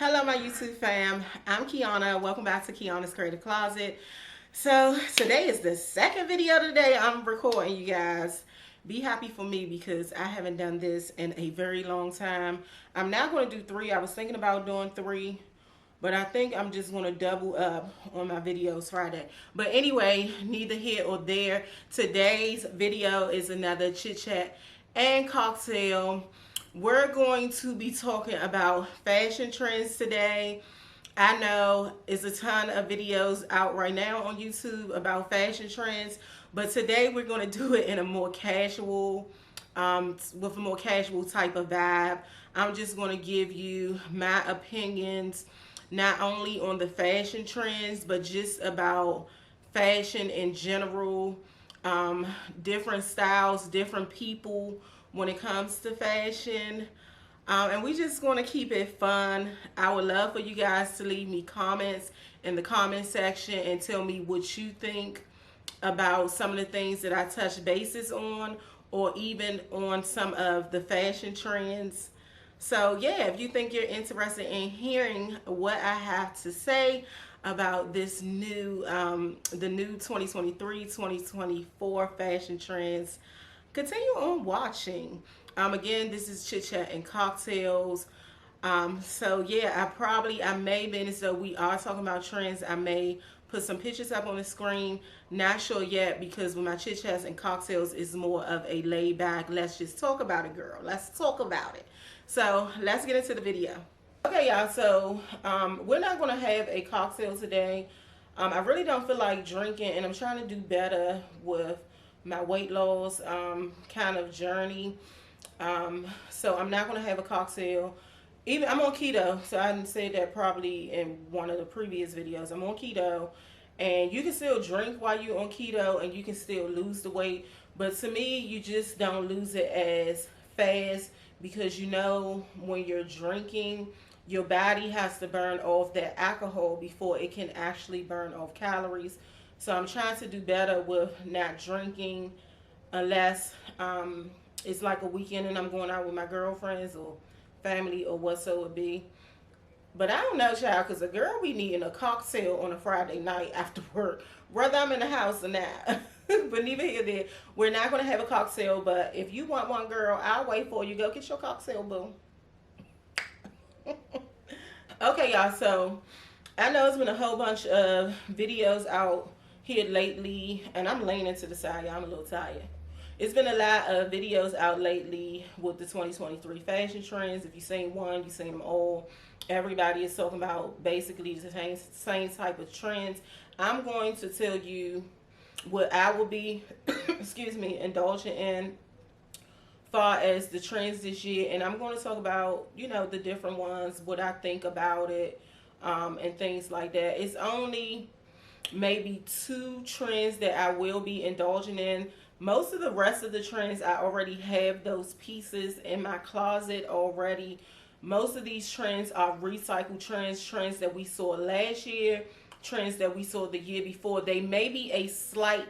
Hello, my YouTube fam. I'm Kiana. Welcome back to Kiana's Creative Closet. So today is the second video today I'm recording, you guys. Be happy for me because I haven't done this in a very long time. I'm now going to do three. I was thinking about doing three, but I think I'm just going to double up on my videos Friday. But anyway, neither here or there. Today's video is another chit chat and cocktail. We're going to be talking about fashion trends today. I know it's a ton of videos out right now on YouTube about fashion trends, but today we're going to do it in a more casual, with a more casual type of vibe. I'm just going to give you my opinions, not only on the fashion trends, but just about fashion in general, different styles, different people when it comes to fashion. And we just going to keep it fun. I would love for you guys to leave me comments in the comment section and tell me what you think about some of the things that I touch bases on, or even on some of the fashion trends. So yeah, if you think you're interested in hearing what I have to say about this new, the new 2023-2024 fashion trends, continue on watching. Again, this is Chit Chat and Cocktails. So yeah, I may, being so we are talking about trends, I may put some pictures up on the screen. Not sure yet, because with my Chit Chats and Cocktails is more of a laid back, let's just talk about it, girl. Let's talk about it. So let's get into the video. Okay, y'all, so we're not going to have a cocktail today. I really don't feel like drinking, and I'm trying to do better with my weight loss kind of journey. So I'm not going to have a cocktail. Even I'm on keto, so I didn't say that probably in one of the previous videos. I'm on keto, and you can still drink while you're on keto, and you can still lose the weight. But to me, you just don't lose it as fast, because you know when you're drinking, your body has to burn off that alcohol before it can actually burn off calories. So I'm trying to do better with not drinking unless it's like a weekend and I'm going out with my girlfriends or family or whatsoever it be. But I don't know, child, because a girl be needing a cocktail on a Friday night after work, whether I'm in the house or not. But neither here nor there. We're not going to have a cocktail, but if you want one, girl, I'll wait for you. Go get your cocktail, boo. Okay, y'all, so I know it's been a whole bunch of videos out here lately, and I'm leaning to the side, y'all. I'm a little tired. It's been a lot of videos out lately with the 2023 fashion trends. If you've seen one, you've seen them all. Everybody is talking about basically the same type of trends. I'm going to tell you what I will be, excuse me, indulging in far as the trends this year. And I'm going to talk about, you know, the different ones, what I think about it, and things like that. It's only maybe two trends that I will be indulging in. Most of the rest of the trends, I already have those pieces in my closet already. Most of these trends are recycled trends, trends that we saw last year, trends that we saw the year before. They may be a slight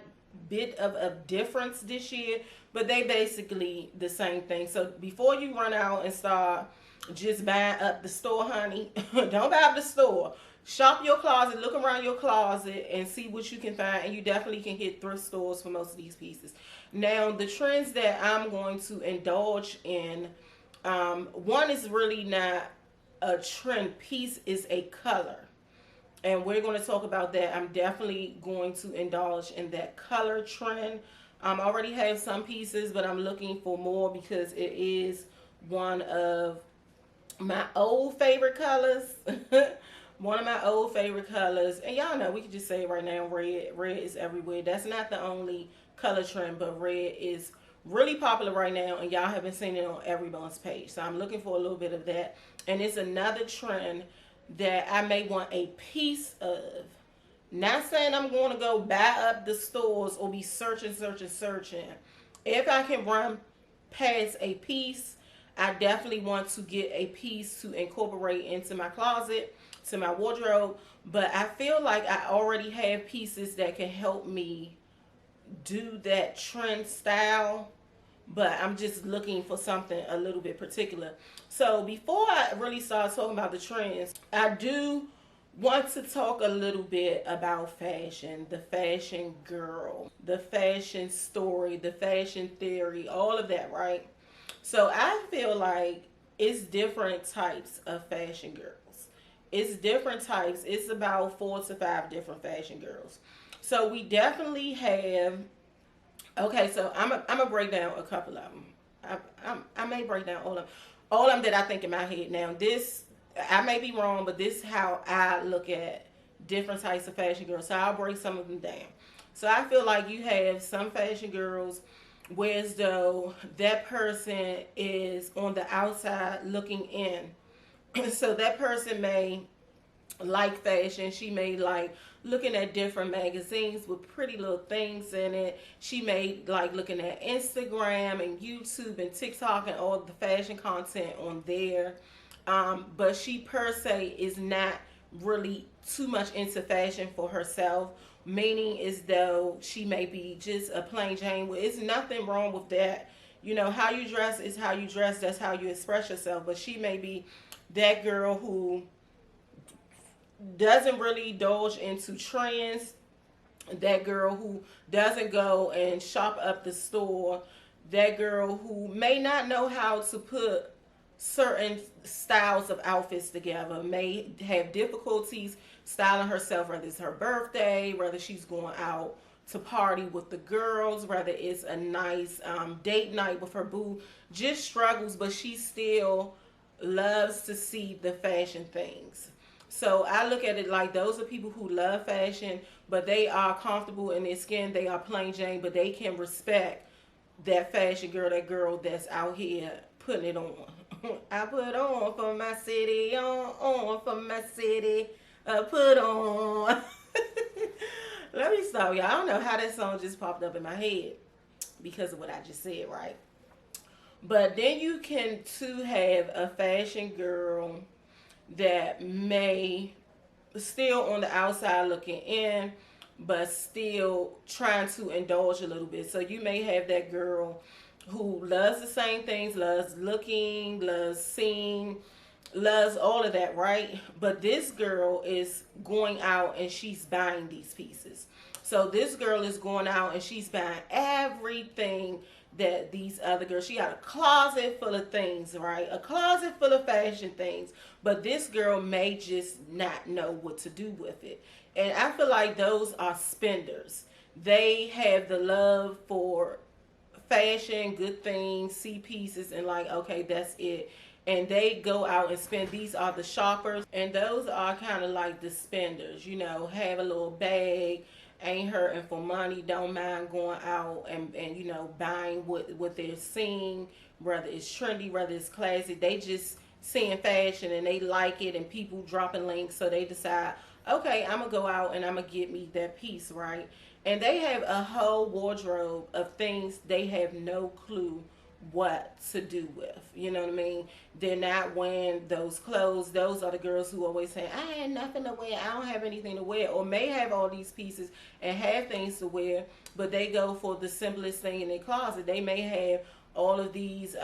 bit of a difference this year, but they basically the same thing. So before you run out and start just buying up the store, honey, don't buy up the store. Shop your closet, look around your closet and see what you can find, and you definitely can hit thrift stores for most of these pieces. Now, the trends that I'm going to indulge in, one is really not a trend piece, is a color. And we're going to talk about that. I'm definitely going to indulge in that color trend. I already have some pieces, but I'm looking for more because it is one of my old favorite colors. One of my old favorite colors. And y'all know, we can just say it right now, red. Red is everywhere. That's not the only color trend, but red is really popular right now, and y'all have been seeing it on everyone's page. So I'm looking for a little bit of that. And it's another trend that I may want a piece of. Not saying I'm going to go buy up the stores or be searching. If I can run past a piece, I definitely want to get a piece to incorporate into my closet, to my wardrobe. But I feel like I already have pieces that can help me do that trend style but I'm just looking for something a little bit particular. So before I really start talking about the trends, I do want to talk a little bit about fashion, the fashion girl, the fashion story, the fashion theory, all of that, right? So I feel like it's different types of fashion girls. It's different types. It's about 4 to 5 different fashion girls. So we definitely have. Okay, so I'm gonna break down a couple of them. I may break down all of them that I think in my head. Now this, I may be wrong, but this is how I look at different types of fashion girls. So I'll break some of them down. So I feel like you have some fashion girls whereas though that person is on the outside looking in. So that person may like fashion. She may like looking at different magazines with pretty little things in it. She may like looking at Instagram and YouTube and TikTok and all the fashion content on there. But she per se is not really too much into fashion for herself. Meaning is though she may be just a plain Jane. Well, it's nothing wrong with that. You know, how you dress is how you dress. That's how you express yourself. But she may be that girl who doesn't really indulge into trends, that girl who doesn't go and shop up the store, that girl who may not know how to put certain styles of outfits together, may have difficulties styling herself, whether it's her birthday, whether she's going out to party with the girls, whether it's a nice date night with her boo, just struggles, but she still loves to see the fashion things. So I look at it like those are people who love fashion, but they are comfortable in their skin. They are plain Jane, but they can respect that fashion girl, that girl that's out here putting it on. I put on for my city, on for my city, put on. Let me stop, y'all. I don't know how that song just popped up in my head because of what I just said, right? But then you can too have a fashion girl that may still on the outside looking in, but still trying to indulge a little bit. So you may have that girl who loves the same things, loves looking, loves seeing, loves all of that, right? But this girl is going out and she's buying these pieces. So this girl is going out and she's buying everything that these other girls, she got a closet full of things, right? A closet full of fashion things, but this girl may just not know what to do with it. And I feel like those are spenders. They have the love for fashion, good things, see pieces, and like, okay, that's it. And they go out and spend. These are the shoppers, and those are kind of like the spenders, you know, have a little bag, ain't hurting for money, don't mind going out and you know, buying what they're seeing, whether it's trendy, whether it's classy. They just seeing fashion and they like it, and people dropping links, so they decide, okay, I'm gonna go out and I'm gonna get me that piece, right? And they have a whole wardrobe of things they have no clue what to do with. You know what I mean? They're not wearing those clothes. Those are the girls who always say, I had nothing to wear, I don't have anything to wear, or may have all these pieces and have things to wear, but they go for the simplest thing in their closet. They may have all of these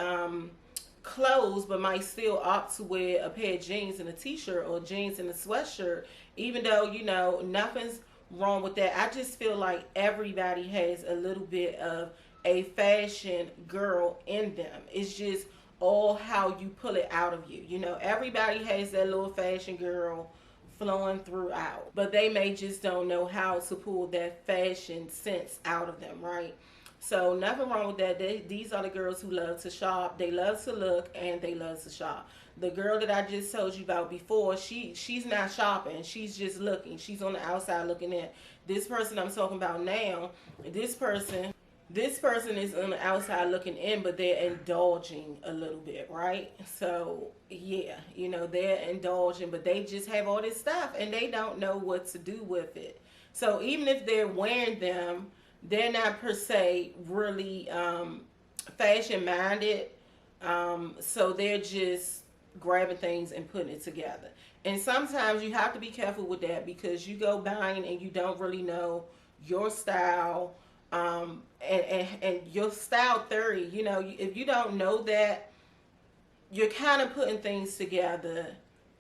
clothes, but might still opt to wear a pair of jeans and a t-shirt, or jeans and a sweatshirt, even though, you know, nothing's wrong with that. I just feel like everybody has a little bit of a fashion girl in them. It's just all how you pull it out of you. You know, everybody has that little fashion girl flowing throughout, but they may just don't know how to pull that fashion sense out of them, right? So nothing wrong with that. These are the girls who love to shop. They love to look and they love to shop. The girl that I just told you about before, she's not shopping. She's just looking. She's on the outside looking in. This person I'm talking about now, this person is on the outside looking in, but they're indulging a little bit, right? So yeah, you know, they're indulging, but they just have all this stuff and they don't know what to do with it. So even if they're wearing them, they're not per se really fashion minded. So they're just grabbing things and putting it together. And sometimes you have to be careful with that, because you go buying and you don't really know your style, And your style theory, you know, if you don't know that, you're kind of putting things together,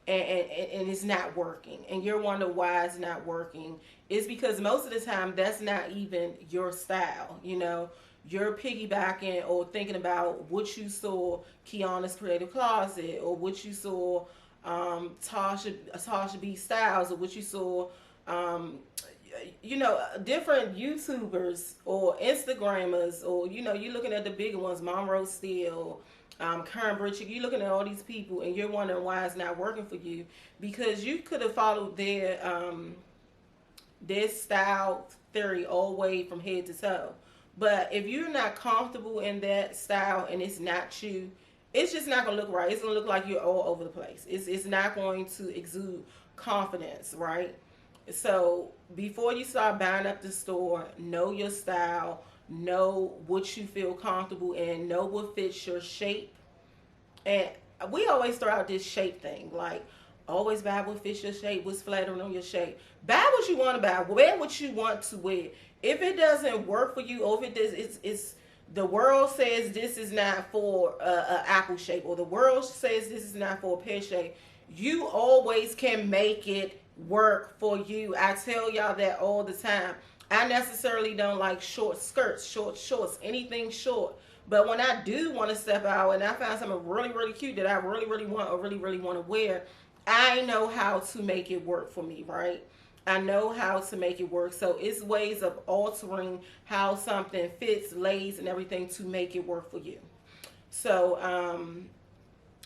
and it's not working, and you're wondering why it's not working. It's because most of the time that's not even your style, you know. You're piggybacking or thinking about what you saw Kiana's Creative Closet, or what you saw Tasha B Styles, or what you saw um, you know, different YouTubers or Instagrammers, or you know, you're looking at the bigger ones, Monroe Steele, Karen Bridget. You're looking at all these people, and you're wondering why it's not working for you, because you could have followed their style theory all the way from head to toe. But if you're not comfortable in that style and it's not you, it's just not gonna look right. It's gonna look like you're all over the place. It's not going to exude confidence, right? So before you start buying up the store, know your style, know what you feel comfortable in, know what fits your shape. And we always throw out this shape thing, like always buy what fits your shape, what's flattering on your shape. Buy what you want to buy, wear what you want to wear. If it doesn't work for you, or if it does, it's the world says this is not for a apple shape, or the world says this is not for a pear shape. You always can make it work for you. I tell y'all that all the time. I necessarily don't like short skirts, short shorts, anything short. But when I do want to step out and I find something really, really cute that I really, really want, or really, really want to wear, I know how to make it work for me, right? I know how to make it work. So it's ways of altering how something fits, lays, and everything to make it work for you. So,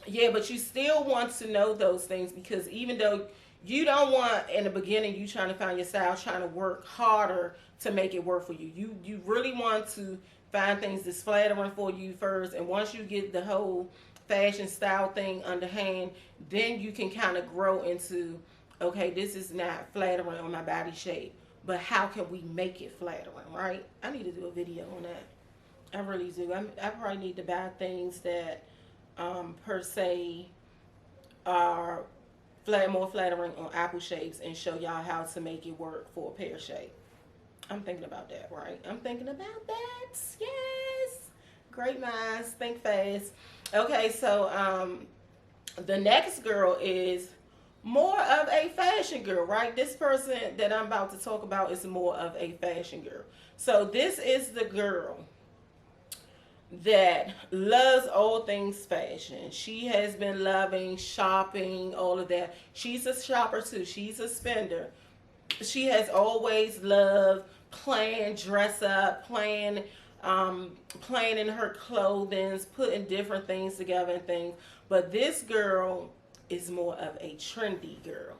yeah, but you still want to know those things, because even though you don't want in the beginning you trying to find your style, trying to work harder to make it work for you. You really want to find things that's flattering for you first, and once you get the whole fashion style thing underhand, then you can kind of grow into, okay, this is not flattering on my body shape, but how can we make it flattering, right? I need to do a video on that. I really do. I probably need to buy things that per se are more flattering on apple shapes, and show y'all how to make it work for a pear shape. I'm thinking about that, right? I'm thinking about that. Yes. Great minds think fast. Okay, so the next girl is more of a fashion girl, right? This person that I'm about to talk about is more of a fashion girl. So this is the girl that loves all things fashion. She has been loving shopping, all of that. She's a shopper too. She's a spender. She has always loved playing dress up, playing in her clothing, putting different things together and things. But this girl is more of a trendy girl.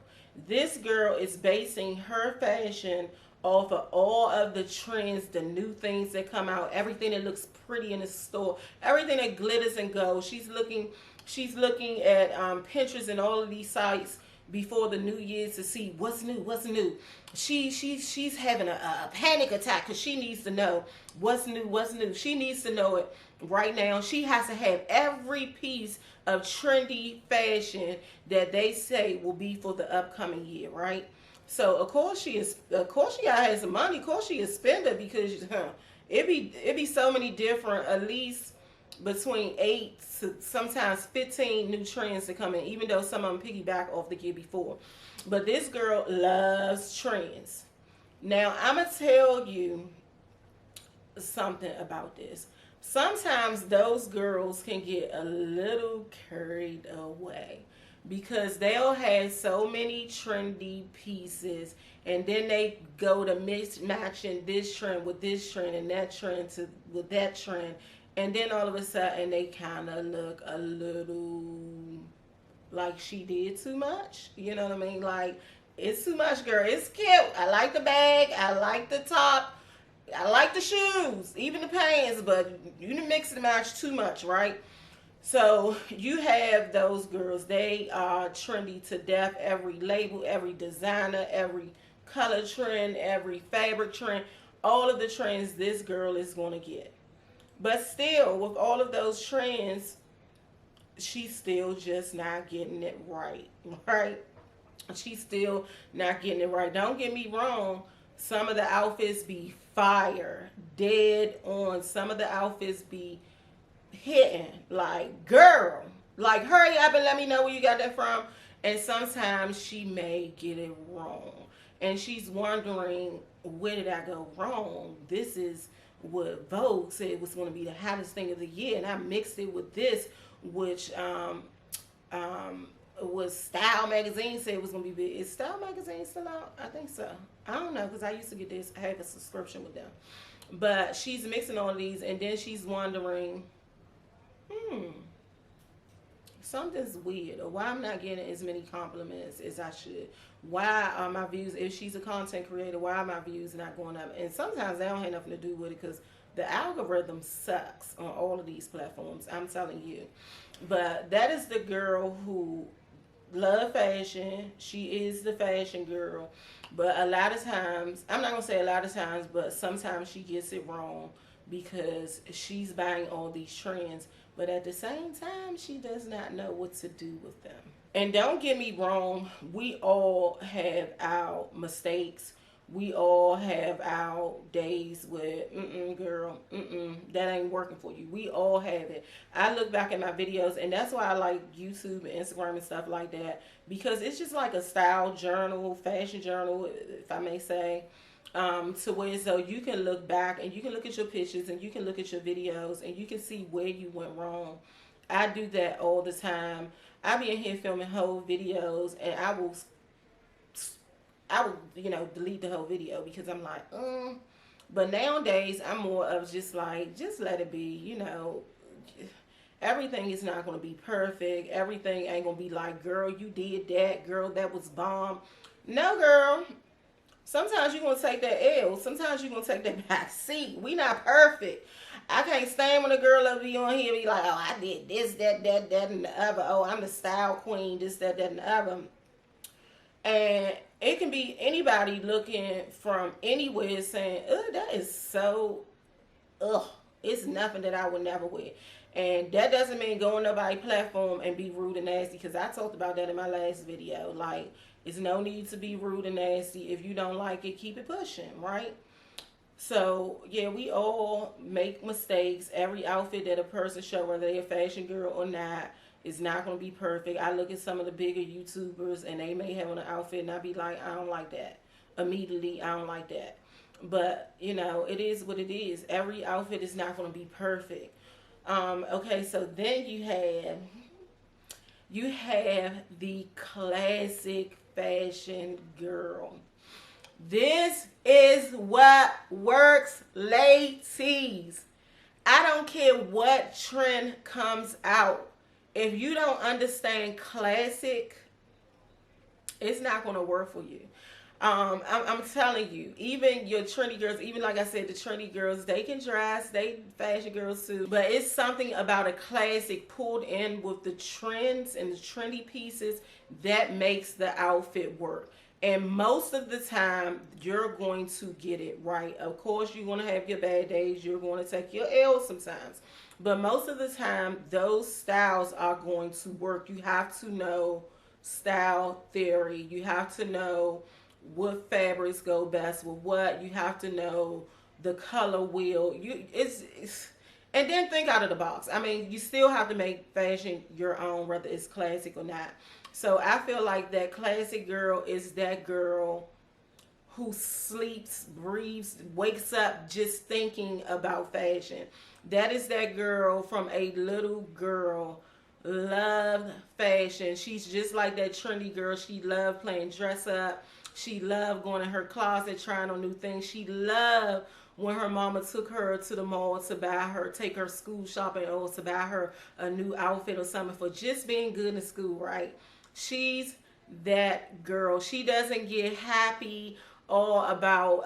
This girl is basing her fashion off of all of the trends, the new things that come out, everything that looks pretty in the store, everything that glitters and gold. She's looking at Pinterest and all of these sites before the new year to see what's new. She's having a panic attack because she needs to know what's new. She needs to know it right now. She has to have every piece of trendy fashion that they say will be for the upcoming year, right? So of course she gotta have some money. Of course she is a spender, because it be so many different, at least between 8 to sometimes 15 new trends to come in, even though some of them piggyback off the year before. But this girl loves trends. Now I'm gonna tell you something about this. Sometimes those girls can get a little carried away, because they'll have so many trendy pieces, and then they go to matching this trend with this trend, and that trend with that trend, and then all of a sudden they kind of look a little like she did too much. You know what I mean? Like, it's too much, girl. It's cute. I like the bag. I like the top. I like the shoes, even the pants, but you mix and match too much, right? So you have those girls. They are trendy to death. Every label, every designer, every color trend, every fabric trend, all of the trends this girl is going to get. But still, with all of those trends, she's still just not getting it right, right? She's still not getting it right. Don't get me wrong. Some of the outfits be fire, dead on. Some of the outfits be hitting. Like, girl, like, hurry up and let me know where you got that from. And sometimes she may get it wrong. And she's wondering, where did I go wrong? This is what Vogue said was going to be the hottest thing of the year. And I mixed it with this, which was Style Magazine said it was going to be big. Is Style Magazine still out? I think so. I don't know, because I used to get this, have a subscription with them. But she's mixing all of these, and then she's wondering, something's weird, or why I'm not getting as many compliments as I should. Why are my views, if she's a content creator, why are my views not going up? And sometimes they don't have nothing to do with it, because the algorithm sucks on all of these platforms, I'm telling you. But that is the girl who love fashion. She is the fashion girl. But a lot of times, I'm not going to say a lot of times, but sometimes she gets it wrong because she's buying all these trends. But at the same time, she does not know what to do with them. And don't get me wrong, we all have our mistakes. We all have our days where, girl, that ain't working for you. We all have it. I look back at my videos, and that's why I like YouTube and Instagram and stuff like that, because it's just like a style journal, fashion journal, if I may say, to where so you can look back and you can look at your pictures and you can look at your videos and you can see where you went wrong. I do that all the time. I be in here filming whole videos, and I will, delete the whole video because I'm like, But nowadays, I'm more of just like, just let it be, Everything is not going to be perfect. Everything ain't going to be like, girl, you did that. Girl, that was bomb. No, girl. Sometimes you're going to take that L. Sometimes you're going to take that back seat. We not perfect. I can't stand when a girl will be on here and be like, oh, I did this, that, and the other. Oh, I'm the style queen, this, that, and the other. And it can be anybody looking from anywhere saying, that is so, it's nothing that I would never wear. And that doesn't mean go on nobody's platform and be rude and nasty, because I talked about that in my last video. Like, there's no need to be rude and nasty. If you don't like it, keep it pushing, right? So, yeah, we all make mistakes. Every outfit that a person shows, whether they're a fashion girl or not, is not going to be perfect. I look at some of the bigger YouTubers, and they may have on an outfit, and I be like, I don't like that. Immediately, I don't like that. But, it is what it is. Every outfit is not going to be perfect. Okay, so then you have the classic fashion girl. This is what works, ladies. I don't care what trend comes out. If you don't understand classic, it's not going to work for you. I'm telling you, even your trendy girls, even like I said, the trendy girls, they can dress, they fashion girls too. But it's something about a classic pulled in with the trends and the trendy pieces that makes the outfit work. And most of the time, you're going to get it right. Of course, you're going to have your bad days. You're going to take your L sometimes. But most of the time, those styles are going to work. You have to know style theory. You have to know what fabrics go best with what. You have to know the color wheel. And then think out of the box. I mean, you still have to make fashion your own, whether it's classic or not. So I feel like that classic girl is that girl who sleeps, breathes, wakes up just thinking about fashion. That is that girl from a little girl. Loved fashion. She's just like that trendy girl. She loved playing dress up. She loved going in her closet, trying on new things. She loved when her mama took her to the mall to take her school shopping, or to buy her a new outfit or something for just being good in school, right? She's that girl. She doesn't get happy all about,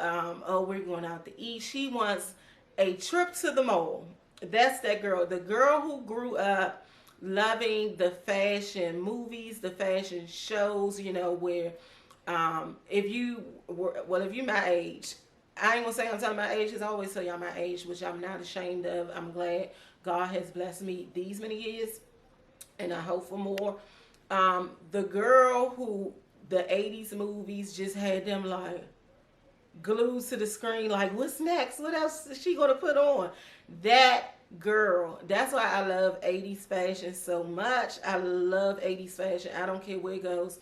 we're going out to eat. She wants a trip to the mall. That's that girl. The girl who grew up loving the fashion movies, the fashion shows, where if you my age, I ain't gonna say I'm telling my age, because I always tell y'all my age, which I'm not ashamed of. I'm glad God has blessed me these many years, and I hope for more. The girl who the 80s movies just had them like, glued to the screen like, what's next? What else is she gonna put on? That girl. That's why I love 80s fashion so much. I love 80s fashion. I don't care where it goes.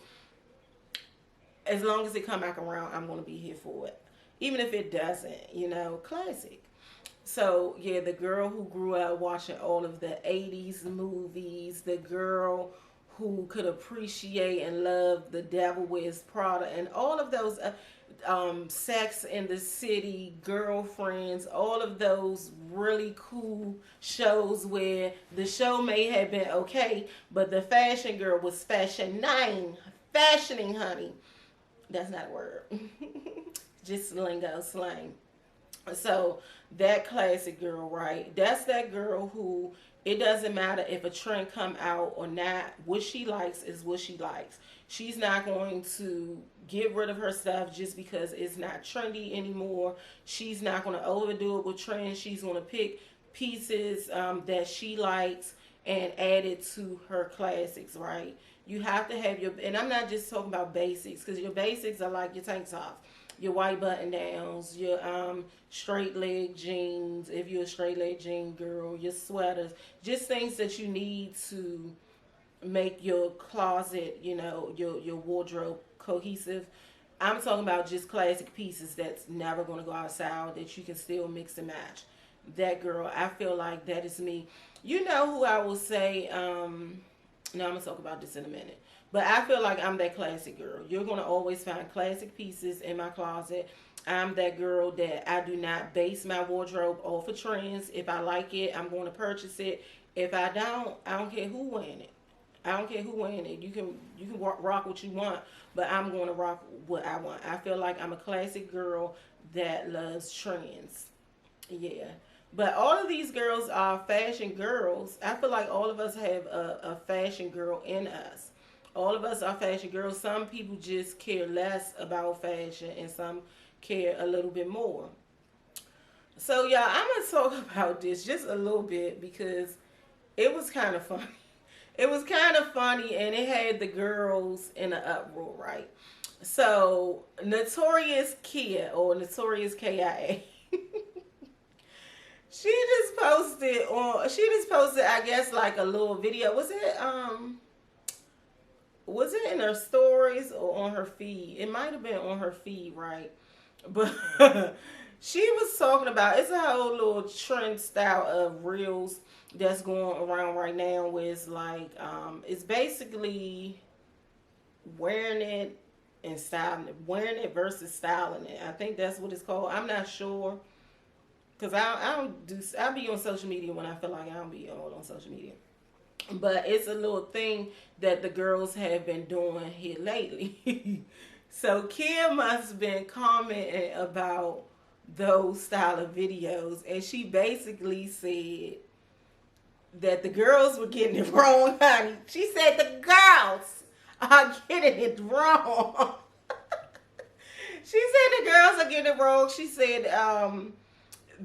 As long as it come back around, I'm gonna be here for it. Even if it doesn't, classic. So yeah, the girl who grew up watching all of the 80s movies, the girl who could appreciate and love The Devil Wears Prada and all of those Sex in the City, Girlfriends, all of those really cool shows where the show may have been okay, but the fashion girl was fashioning, honey. That's not a word. Just lingo, slang. So that classic girl, right? That's that girl who, it doesn't matter if a trend come out or not. What she likes is what she likes. She's not going to get rid of her stuff just because it's not trendy anymore. She's not going to overdo it with trends. She's going to pick pieces that she likes and add it to her classics, right? You have to have your, and I'm not just talking about basics, because your basics are like your tank top, your white button downs, your straight leg jeans, if you're a straight leg jean girl, your sweaters, just things that you need to make your closet, your wardrobe cohesive. I'm talking about just classic pieces that's never going to go out of style, that you can still mix and match. That girl, I feel like that is me. You know who I will say, now I'm going to talk about this in a minute. But I feel like I'm that classic girl. You're going to always find classic pieces in my closet. I'm that girl that I do not base my wardrobe off of trends. If I like it, I'm going to purchase it. If I don't care who wearing it. I don't care who wearing it. You can rock what you want, but I'm going to rock what I want. I feel like I'm a classic girl that loves trends. Yeah. But all of these girls are fashion girls. I feel like all of us have a fashion girl in us. All of us are fashion girls. Some people just care less about fashion and some care a little bit more. So, y'all, I'm going to talk about this just a little bit because it was kind of funny. It was kind of funny and it had the girls in an uproar, right? So, Notorious Kia, or Notorious KIA. She just posted, I guess, like a little video. Was it in her stories or on her feed? It might have been on her feed, right? But she was talking about, it's a whole little trend style of reels that's going around right now, where it's like, it's basically wearing it and styling it. Wearing it versus styling it. I think that's what it's called. I'm not sure. Because I'll be on social media when I feel like I don't be all on social media. But it's a little thing that the girls have been doing here lately. So Kim must have been commenting about those style of videos. And she basically said that the girls were getting it wrong, honey. She said the girls are getting it wrong. She said the girls are getting it wrong. She said,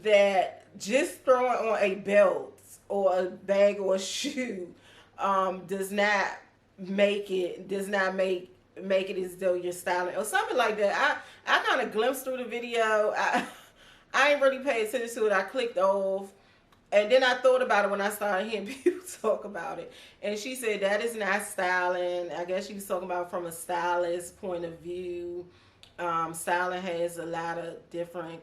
that just throwing on a belt or a bag or a shoe does not make it as though you're styling or something like that. I kind of glimpsed through the video. I ain't really paid attention to it. I clicked off, and then I thought about it when I started hearing people talk about it. And she said that is not styling. I guess she was talking about from a stylist point of view. Styling has a lot of different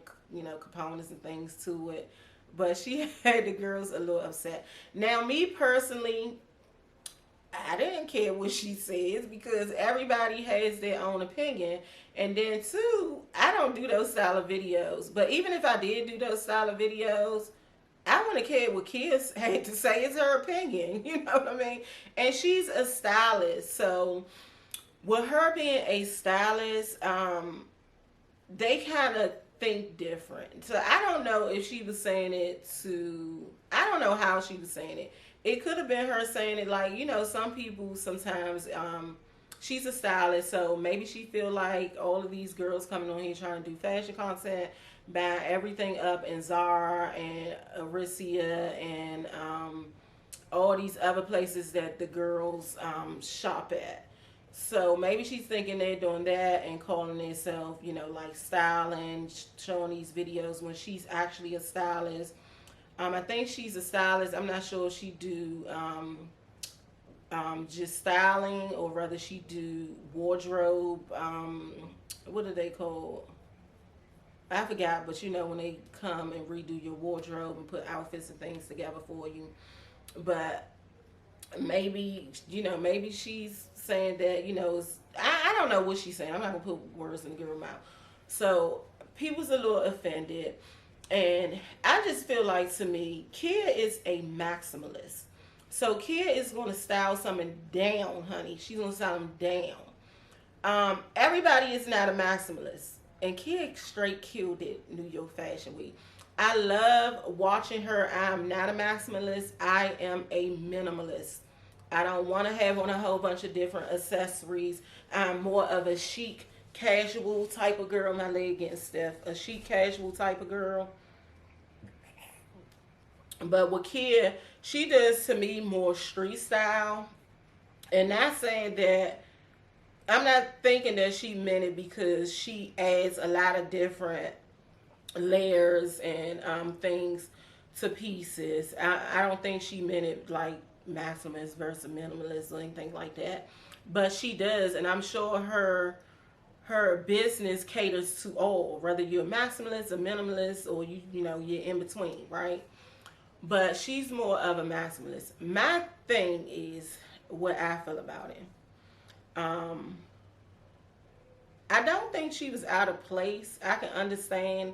components and things to it, but she had the girls a little upset. Now, me personally, I didn't care what she says because everybody has their own opinion. And then too, I don't do those style of videos. But even if I did do those style of videos, I wouldn't care what kids had to say. It's her opinion. You know what I mean? And she's a stylist. So with her being a stylist, they kind of think different. So I don't know if she was saying it I don't know how she was saying it. It could have been her saying it like, some people sometimes, she's a stylist, so maybe she feel like all of these girls coming on here trying to do fashion content, buying everything up in Zara and Aritzia and all these other places that the girls shop at. So maybe she's thinking they're doing that and calling themselves, you know, like styling, showing these videos when she's actually a stylist. I think she's a stylist. I'm not sure if she do just styling or whether she do wardrobe. What are they called? I forgot, but you know when they come and redo your wardrobe and put outfits and things together for you. But maybe maybe she's saying that I don't know what she's saying. I'm not gonna put words in the girl's mouth. So people's a little offended, and I just feel like, to me, Kia is a maximalist. So Kia is going to style something down, honey. She's going to style them down. Everybody is not a maximalist, and Kia straight killed it New York Fashion Week. I love watching her. I'm not a maximalist. I am a minimalist. I don't want to have on a whole bunch of different accessories. I'm more of a chic, casual type of girl. My leg getting stiff. A chic, casual type of girl. But with Kia, she does, to me, more street style. And not saying that, I'm not thinking that she meant it because she adds a lot of different layers and things to pieces. I don't think she meant it like maximalist versus minimalist or anything like that. But she does, and I'm sure her business caters to all, whether you're a maximalist, a minimalist, or you're in between, right? But she's more of a maximalist. My thing is what I feel about it. I don't think she was out of place. I can understand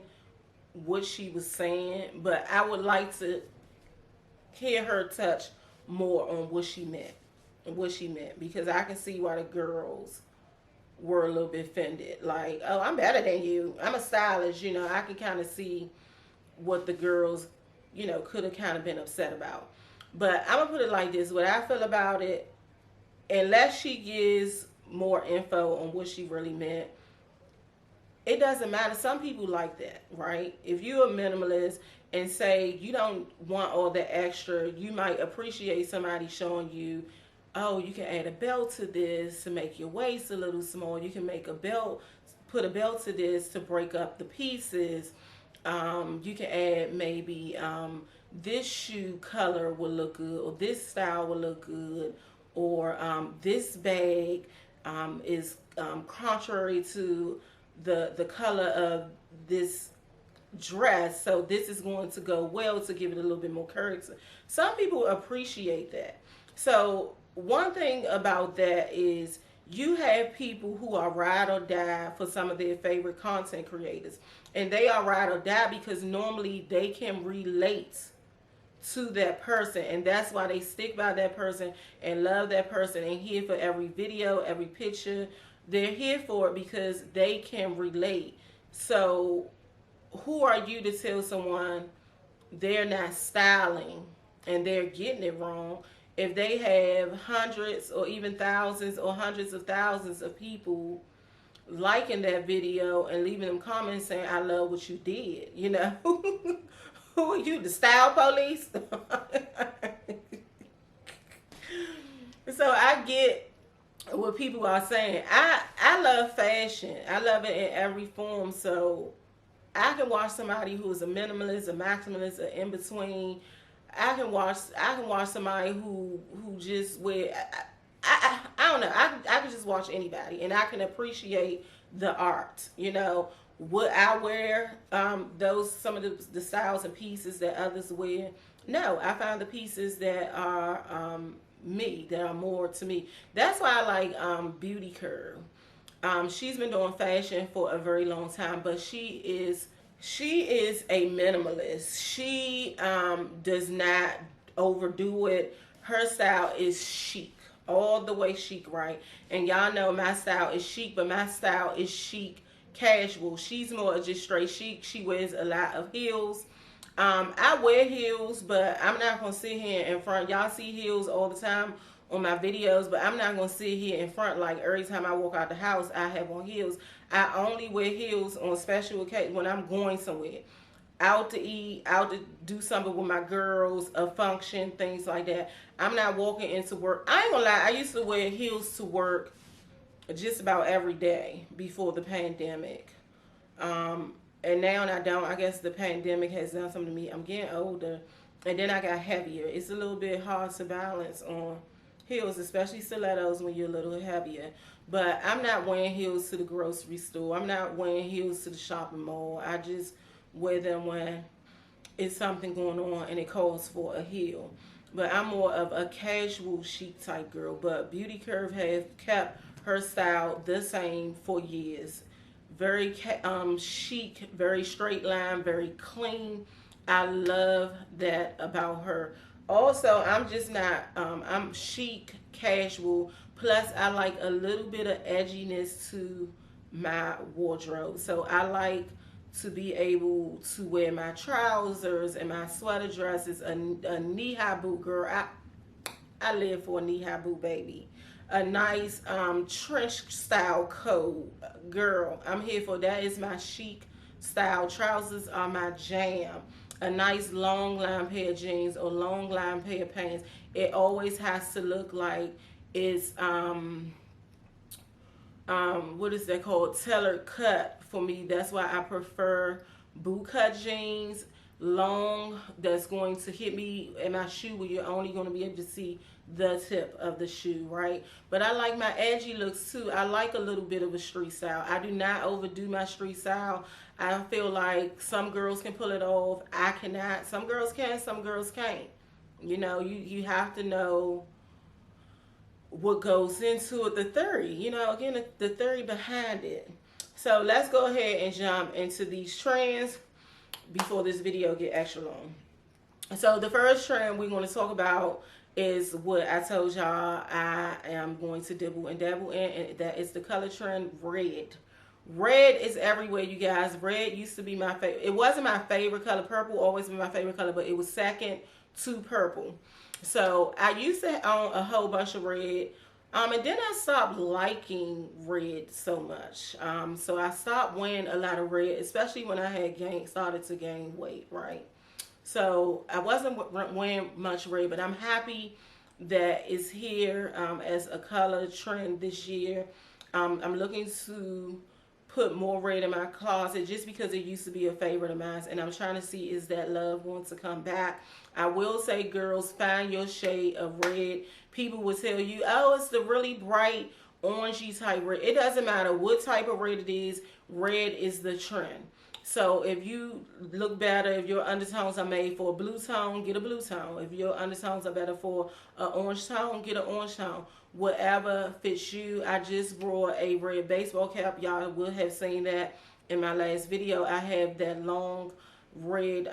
what she was saying, but I would like to hear her touch more on what she meant. Because I can see why the girls were a little bit offended. Like, oh, I'm better than you. I'm a stylist. I can kind of see what the girls, could have kind of been upset about. But I'm going to put it like this. What I feel about it, unless she gives more info on what she really meant, it doesn't matter. Some people like that, right? If you're a minimalist and say you don't want all the extra, you might appreciate somebody showing you, oh, you can add a belt to this to make your waist a little small. You can make a belt, put a belt to this to break up the pieces. You can add maybe this shoe color will look good, or this style will look good, or this bag is contrary to the color of this dress, so this is going to go well to give it a little bit more character. Some people appreciate that. So one thing about that is you have people who are ride or die for some of their favorite content creators, and they are ride or die because normally they can relate to that person, and that's why they stick by that person and love that person and here for every video, every picture. They're here for it because they can relate. So who are you to tell someone they're not styling and they're getting it wrong if they have hundreds or even thousands or hundreds of thousands of people liking that video and leaving them comments saying, I love what you did, Who are you, the style police? So I get what people are saying. I love fashion. I love it in every form. So I can watch somebody who is a minimalist, a maximalist, or in between. I can watch somebody who just wear. I don't know. I can just watch anybody, and I can appreciate the art. Would I wear some of the styles and pieces that others wear? No, I find the pieces that are me, that are more to me. That's why I like Beauty Curve. She's been doing fashion for a very long time, but she is a minimalist. She does not overdo it. Her style is chic, all the way chic, right? And y'all know my style is chic, but my style is chic casual. She's more just straight chic. She wears a lot of heels. I wear heels, but I'm not gonna sit here in front. Y'all see heels all the time on my videos, but I'm not gonna sit here in front like every time I walk out the house I have on heels. I only wear heels on special occasions when I'm going somewhere, out to eat, out to do something with my girls, a function, things like that. I'm not walking into work. I ain't gonna lie, I used to wear heels to work just about every day before the pandemic. And now I don't. I guess the pandemic has done something to me. I'm getting older, and then I got heavier. It's a little bit hard to balance on heels, especially stilettos when you're a little heavier. But I'm not wearing heels to the grocery store. I'm not wearing heels to the shopping mall. I just wear them when it's something going on and it calls for a heel. But I'm more of a casual chic type girl. But Beauty Curve has kept her style the same for years. Very chic, very straight line, very clean. I love that about her. Also, I'm just not, I'm chic, casual. Plus, I like a little bit of edginess to my wardrobe. So I like to be able to wear my trousers and my sweater dresses, a knee-high boot, girl. I live for a knee-high boot, baby. A nice trench style coat, girl. I'm here for that. Is my chic style. Trousers are my jam. A nice long line pair of jeans or long line pair of pants. It always has to look like it's what is that called? Tailored cut for me. That's why I prefer boot cut jeans, long, that's going to hit me in my shoe where you're only going to be able to see the tip of the shoe, right? But I like my edgy looks too. I like a little bit of a street style. I do not overdo my street style. I feel like some girls can pull it off. I cannot. Some girls can, some girls can't. You know, you have to know what goes into it, the theory, you know, again, the theory behind it. So let's go ahead and jump into these trends before this video get extra long. So the first trend we're going to talk about is what I told y'all I am going to dibble and dabble in, and that is the color trend red. Red is everywhere, you guys. Red used to be my favorite. It wasn't my favorite color. Purple always been my favorite color, but it was second to purple. So I used to own a whole bunch of red. And then I stopped liking red so much. So I stopped wearing a lot of red, especially when I had started to gain weight, right? So I wasn't wearing much red, but I'm happy that it's here as a color trend this year. I'm looking to put more red in my closet just because it used to be a favorite of mine, and I'm trying to see, is that love going to come back? I will say, girls, find your shade of red. People will tell you, oh, it's the really bright orangey type red. It doesn't matter what type of red it is. Red is the trend. So if you look better, if your undertones are made for a blue tone, get a blue tone. If your undertones are better for an orange tone, get an orange tone. Whatever fits you. I just brought a red baseball cap. Y'all will have seen that in my last video. I have that long red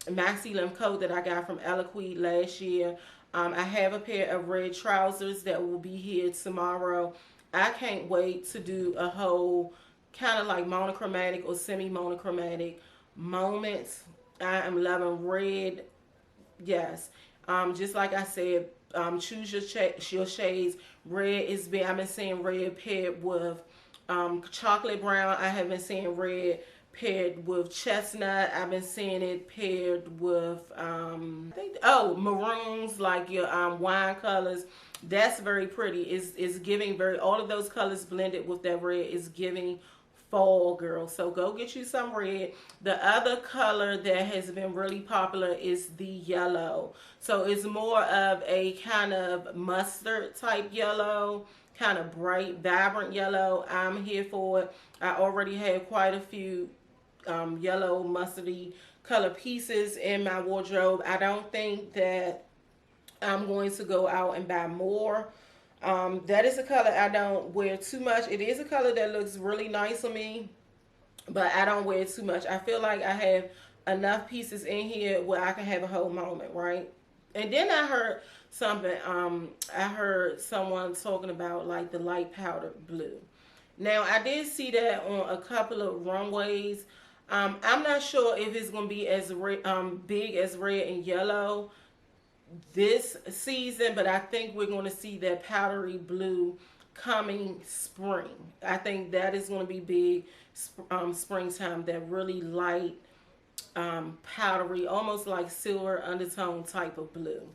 Maxi limb coat that I got from Eloquid last year. I have a pair of red trousers that will be here tomorrow. I can't wait to do a whole kind of like monochromatic or semi-monochromatic moments. I am loving red. Yes. Just like I said, choose your shades. Red is been, I've been seeing red paired with chocolate brown. I have been seeing red paired with chestnut. I've been seeing it paired with maroons, like your wine colors. That's very pretty. It's giving very, all of those colors blended with that red is giving fall, girl. So go get you some red. The other color that has been really popular is the yellow. So it's more of a kind of mustard type yellow, kind of bright, vibrant yellow. I'm here for it. I already have quite a few yellow mustardy color pieces in my wardrobe. I don't think that I'm going to go out and buy more. That is a color I don't wear too much. It is a color that looks really nice on me, but I don't wear it too much. I feel like I have enough pieces in here where I can have a whole moment, right? And then I heard something, I heard someone talking about like the light powder blue. Now, I did see that on a couple of runways. I'm not sure if it's going to be as big as red and yellow this season, but I think we're going to see that powdery blue coming spring. I think that is going to be big springtime, that really light powdery, almost like silver undertone type of blue.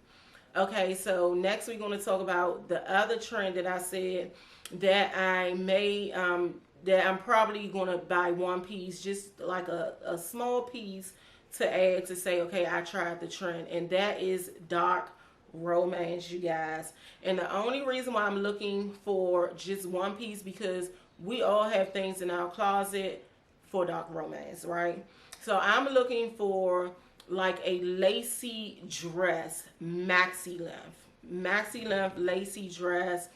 Okay, so next we're going to talk about the other trend that I said that I may that I'm probably gonna buy one piece, just like a small piece to add to say, okay, I tried the trend, and that is dark romance, you guys. And the only reason why I'm looking for just one piece, because we all have things in our closet for dark romance, right? So I'm looking for like a lacy dress, maxi length lacy dress.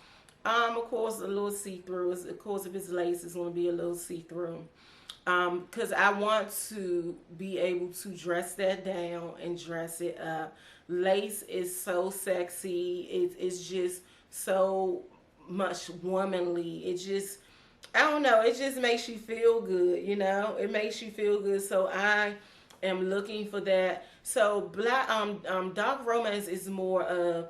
Of course, a little see-through. Of course, if it's lace, it's going to be a little see-through. Because I want to be able to dress that down and dress it up. Lace is so sexy. It's just so much womanly. It just, I don't know, it just makes you feel good, you know? It makes you feel good. So I am looking for that. So dark romance is more of,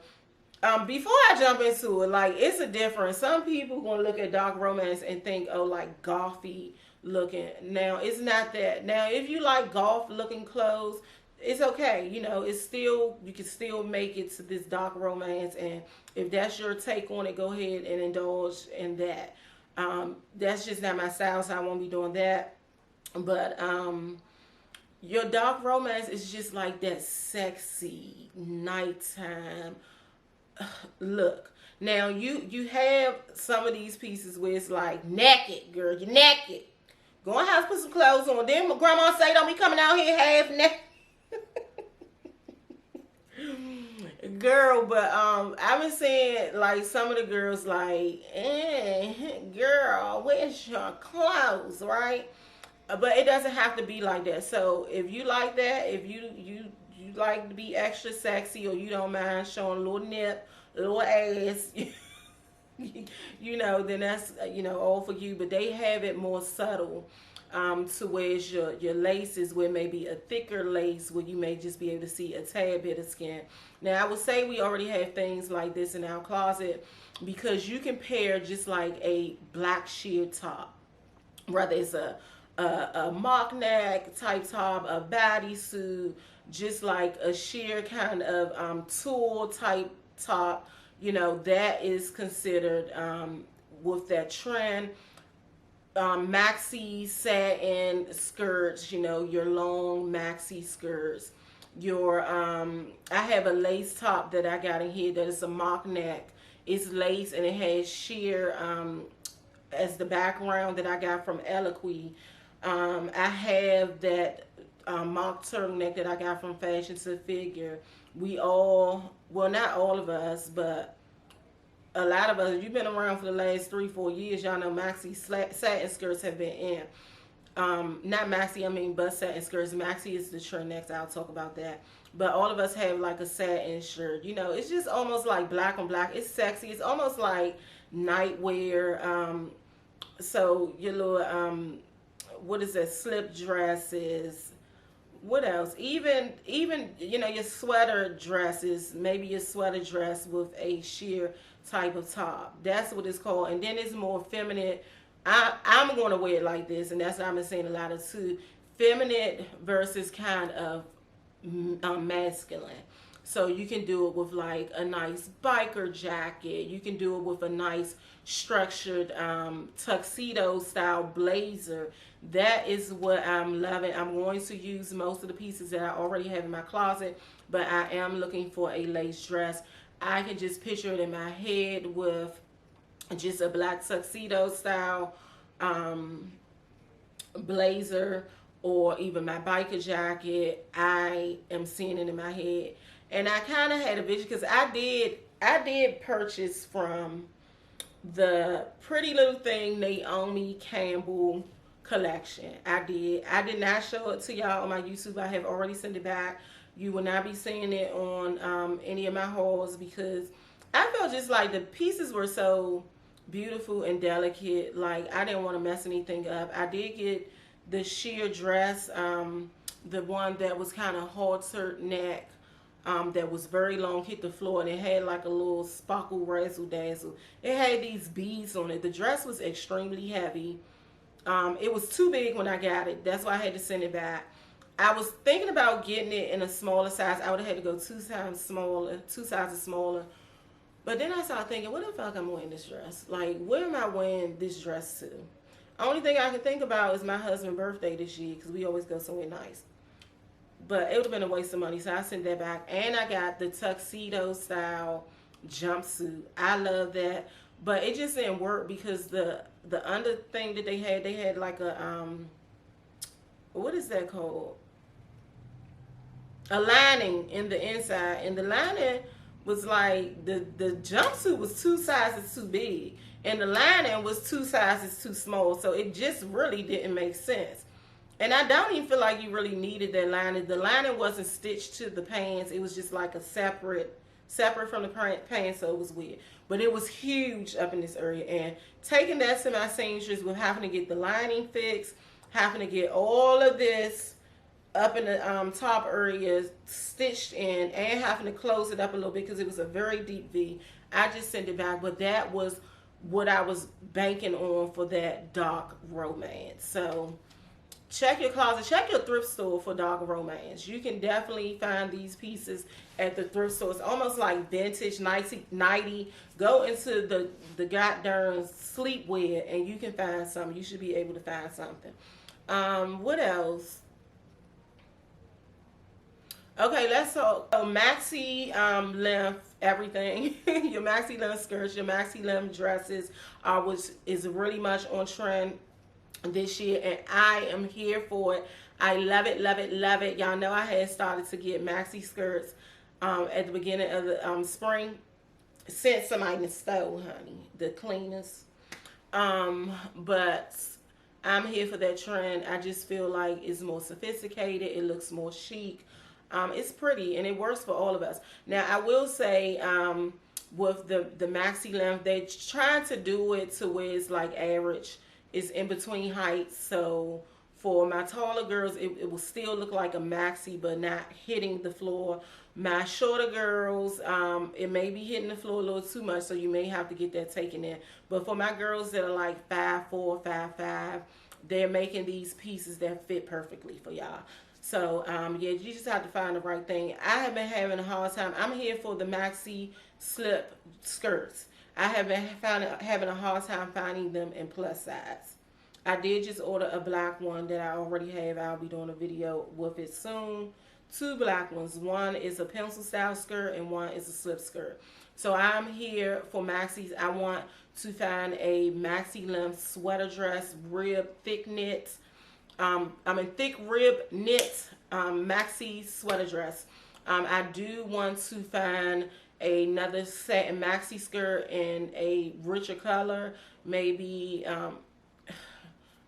before I jump into it, like, it's a difference. Some people gonna look at dark romance and think, oh, like golfy looking. Now, it's not that. Now, if you like golf looking clothes, it's okay. You know, it's still, you can still make it to this dark romance. And if that's your take on it, go ahead and indulge in that. That's just not my style, so I won't be doing that. But your dark romance is just like that sexy nighttime look. Now you have some of these pieces where it's like naked, girl, you're naked. Go in the house, put some clothes on. Then my grandma say don't be coming out here half naked. Girl, but I've been seeing like some of the girls like, girl, where's your clothes, right? But it doesn't have to be like that. So if you like that, if you like to be extra sexy, or you don't mind showing a little nip, a little ass, you know, then that's, you know, all for you. But they have it more subtle, to where it's your laces, where maybe a thicker lace where you may just be able to see a tad bit of skin. Now, I would say we already have things like this in our closet, because you can pair just like a black sheer top, whether it's a mock neck type top, a bodysuit, just like a sheer kind of tulle type top, you know, that is considered with that trend. Maxi satin skirts, you know, your long maxi skirts. Your I have a lace top that I got in here that is a mock neck. It's lace and it has sheer as the background that I got from Eloquy. I have that mock turtleneck that I got from Fashion to Figure. We all, well, not all of us, but a lot of us, if you've been around for the last 3-4 years, y'all know Maxi satin skirts have been in. Not Maxi, I mean bust satin skirts. Maxi is the trend next. I'll talk about that. But all of us have like a satin shirt. You know, it's just almost like black on black. It's sexy. It's almost like nightwear. So your little, what is that, slip dresses. What else? Even you know, your sweater dresses, maybe your sweater dress with a sheer type of top. That's what it's called. And then it's more feminine. I'm going to wear it like this, and that's what I've been saying a lot of too. Feminine versus kind of masculine. So you can do it with like a nice biker jacket. You can do it with a nice structured tuxedo style blazer. That is what I'm loving. I'm going to use most of the pieces that I already have in my closet, but I am looking for a lace dress. I can just picture it in my head with just a black tuxedo style blazer, or even my biker jacket. I am seeing it in my head. And I kind of had a vision, because I did purchase from the Pretty Little Thing Naomi Campbell collection. I did not show it to y'all on my YouTube. I have already sent it back. You will not be seeing it on any of my hauls, because I felt just like the pieces were so beautiful and delicate. Like, I didn't want to mess anything up. I did get the sheer dress, the one that was kind of halter neck, that was very long, hit the floor, and it had like a little sparkle razzle dazzle. It had these beads on it. The dress was extremely heavy. It was too big when I got it. That's why I had to send it back. I was thinking about getting it in a smaller size. I would have had to go two sizes smaller. But then I started thinking, what the fuck I'm wearing this dress? Like, where am I wearing this dress to? Only thing I can think about is my husband's birthday this year because we always go somewhere nice. But it would have been a waste of money, so I sent that back. And I got the tuxedo style jumpsuit. I love that, but it just didn't work because the under thing that they had like a what is that called? A lining in the inside, and the lining was like the jumpsuit was 2 sizes too big, and the lining was 2 sizes too small. So it just really didn't make sense. And I don't even feel like you really needed that lining. The lining wasn't stitched to the pants. It was just like a separate from the pants, so it was weird. But it was huge up in this area. And taking that to my seamstress with having to get the lining fixed, having to get all of this up in the top area stitched in, and having to close it up a little bit because it was a very deep V. I just sent it back. But that was what I was banking on for that dark romance. So check your closet, check your thrift store for dark romance. You can definitely find these pieces at the thrift store. It's almost like vintage, nighty. Go into the goddamn sleepwear and you can find something. You should be able to find something. What else? Okay, let's talk Maxi length everything. Your Maxi length skirts, your Maxi length dresses, which is really much on trend this year, and I am here for it. I love it, love it, love it. Y'all know I had started to get maxi skirts at the beginning of the spring. Since somebody stole, honey, the cleaners. But I'm here for that trend. I just feel like it's more sophisticated. It looks more chic. It's pretty, and it works for all of us. Now, I will say with the maxi length, they're trying to do it to where it's like average. It's in between heights, so for my taller girls, it will still look like a maxi, but not hitting the floor. My shorter girls, it may be hitting the floor a little too much, so you may have to get that taken in. But for my girls that are like 5'4", 5'5", they're making these pieces that fit perfectly for y'all. So, yeah, you just have to find the right thing. I have been having a hard time. I'm here for the maxi slip skirts. I have been having a hard time finding them in plus size. I did just order a black one that I already have. I'll be doing a video with it soon. 2 black ones. One is a pencil style skirt and one is a slip skirt. So I'm here for maxis. I want to find a maxi length sweater dress, rib, thick knit. Thick rib knit maxi sweater dress. I do want to find another satin maxi skirt in a richer color. Maybe I'm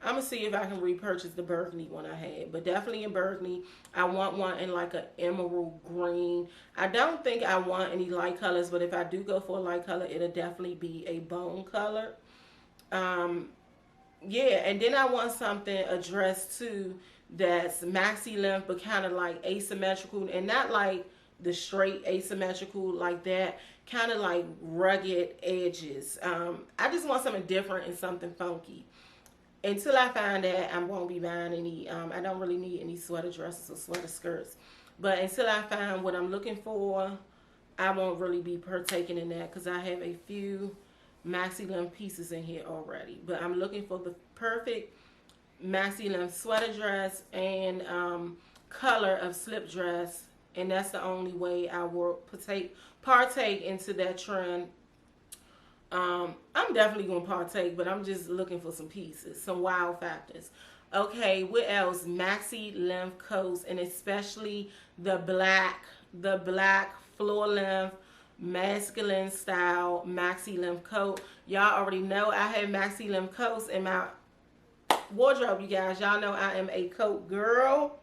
gonna see if I can repurchase the burgundy one I had, but definitely in burgundy. I want one in like an emerald green. I don't think I want any light colors, but if I do go for a light color, it'll definitely be a bone color. Yeah, and then I want something, a dress too, that's maxi length but kind of like asymmetrical, and not like the straight asymmetrical like that, kind of like rugged edges. I just want something different and something funky. Until I find that, I won't be buying any. I don't really need any sweater dresses or sweater skirts. But until I find what I'm looking for, I won't really be partaking in that because I have a few maxi length pieces in here already. But I'm looking for the perfect maxi length sweater dress and color of slip dress, and that's the only way I will partake into that trend. I'm definitely gonna partake, but I'm just looking for some pieces, some wow factors. Okay, what else? Maxi length coats, and especially the black floor length masculine style maxi length coat. Y'all already know I have maxi length coats in my wardrobe, you guys. Y'all know I am a coat girl.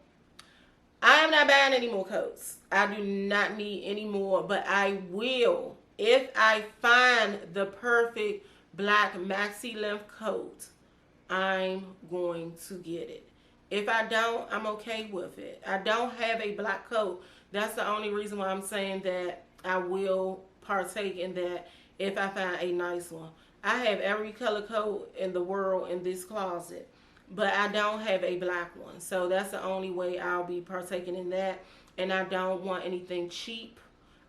I am not buying any more coats. I do not need any more, but I will. If I find the perfect black maxi length coat, I'm going to get it. If I don't, I'm okay with it. I don't have a black coat. That's the only reason why I'm saying that I will partake in that if I find a nice one. I have every color coat in the world in this closet, but I don't have a black one. So that's the only way I'll be partaking in that. And I don't want anything cheap.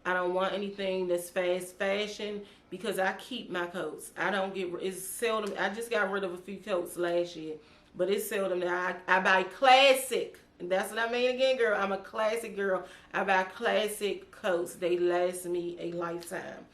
I don't want anything that's fast fashion because I keep my coats. I don't get, it's seldom, I just got rid of a few coats last year, but it's seldom that I buy classic. And that's what I mean again, girl. I'm a classic girl. I buy classic coats. They last me a lifetime.